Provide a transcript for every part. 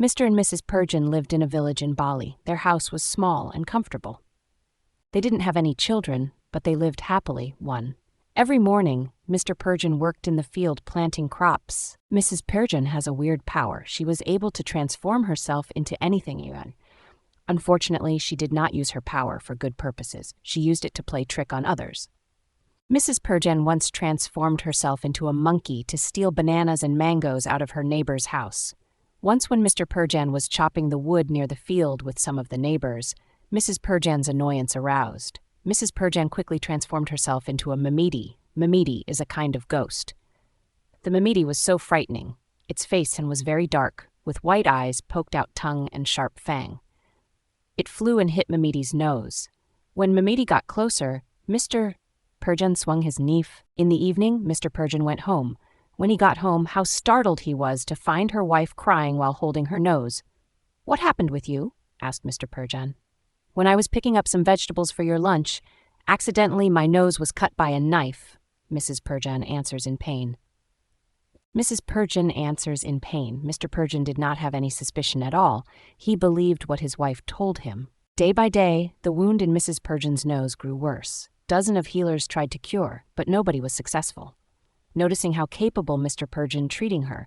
Mr. and Mrs. Perjan lived in a village in Bali. Their house was small and comfortable. They didn't have any children, but they lived happily, one. Every morning, Mr. Perjan worked in the field planting crops. Mrs. Perjan has a weird power. She was able to transform herself into anything even. Unfortunately, she did not use her power for good purposes. She used it to play trick on others. Mrs. Perjan once transformed herself into a monkey to steal bananas and mangoes out of her neighbor's house. Once when Mr. Perjan was chopping the wood near the field with some of the neighbors, Mrs. Perjan's annoyance aroused. Mrs. Perjan quickly transformed herself into a mamidi. Mamidi is a kind of ghost. The mamidi was so frightening. Its face was very dark, with white eyes, poked out tongue, and sharp fang. It flew and hit Mamidi's nose. When Mamidi got closer, Mr. Perjan swung his knife. In the evening, Mr. Perjan went home. When he got home, how startled he was to find her wife crying while holding her nose. "What happened with you?" asked Mr. Perjan. "When I was picking up some vegetables for your lunch, accidentally my nose was cut by a knife," Mrs. Perjan answers in pain. Mrs. Perjan answers in pain. Mr. Perjan did not have any suspicion at all. He believed what his wife told him. Day by day, the wound in Mrs. Perjan's nose grew worse. Dozens of healers tried to cure, but nobody was successful. Noticing how capable Mr. Perjan treating her,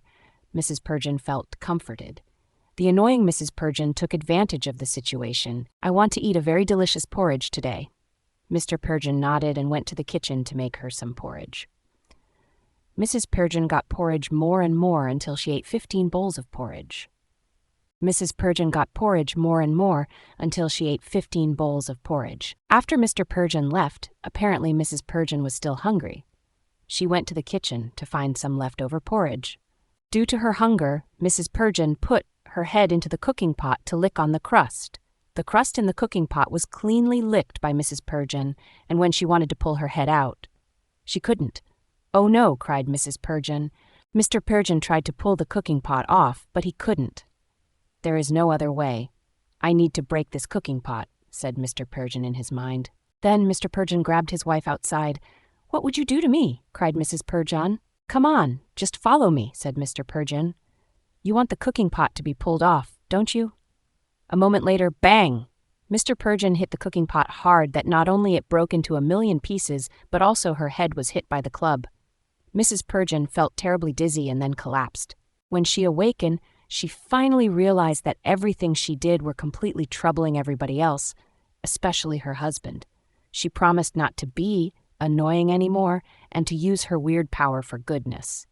Mrs. Perjan felt comforted. The annoying Mrs. Perjan took advantage of the situation. "I want to eat a very delicious porridge today." Mr. Perjan nodded and went to the kitchen to make her some porridge. Mrs. Perjan got porridge more and more until she ate 15 bowls of porridge. Mrs. Perjan got porridge more and more until she ate 15 bowls of porridge. After Mr. Perjan left, apparently Mrs. Perjan was still hungry. She went to the kitchen to find some leftover porridge. Due to her hunger, Mrs. Perjan put her head into the cooking pot to lick on the crust. The crust in the cooking pot was cleanly licked by Mrs. Perjan, and when she wanted to pull her head out, she couldn't. "Oh no," cried Mrs. Perjan. Mr. Perjan tried to pull the cooking pot off, but he couldn't. "There is no other way. I need to break this cooking pot," said Mr. Perjan in his mind. Then Mr. Perjan grabbed his wife outside. "What would you do to me?" cried Mrs. Perjan. "Come on, just follow me," said Mr. Perjan. "You want the cooking pot to be pulled off, don't you?" A moment later, bang! Mr. Perjan hit the cooking pot hard that not only it broke into 1,000,000 pieces, but also her head was hit by the club. Mrs. Perjan felt terribly dizzy and then collapsed. When she awakened, she finally realized that everything she did were completely troubling everybody else, especially her husband. She promised not to be annoying anymore and to use her weird power for goodness.